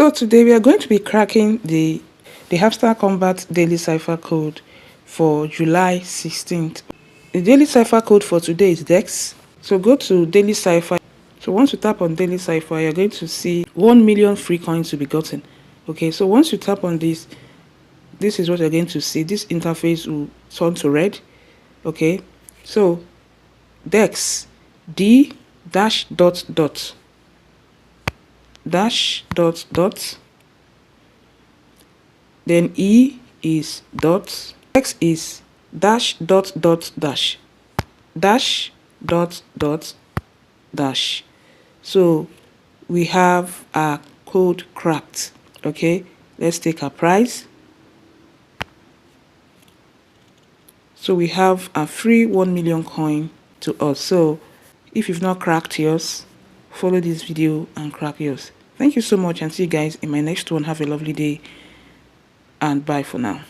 So today we are going to be cracking the Hamster Kombat daily cipher code for July 16th. The daily cipher code for today is Dex. So go to daily cipher. So once you tap on daily cipher, you're going to see 1 million free coins to be gotten. Okay, so once you tap on this is what you're going to see. This interface will turn to red. Okay, so Dex D dash dot dot dash dot dot, then E is dot, X is dash dot dot dash dash dot dot dash. So we have our code cracked. Okay, let's take our prize. So we have a free 1 million coin to us. So if you've not cracked yours, follow this video and crack yours. Thank you so much, and see you guys in my next one. Have a lovely day and bye for now.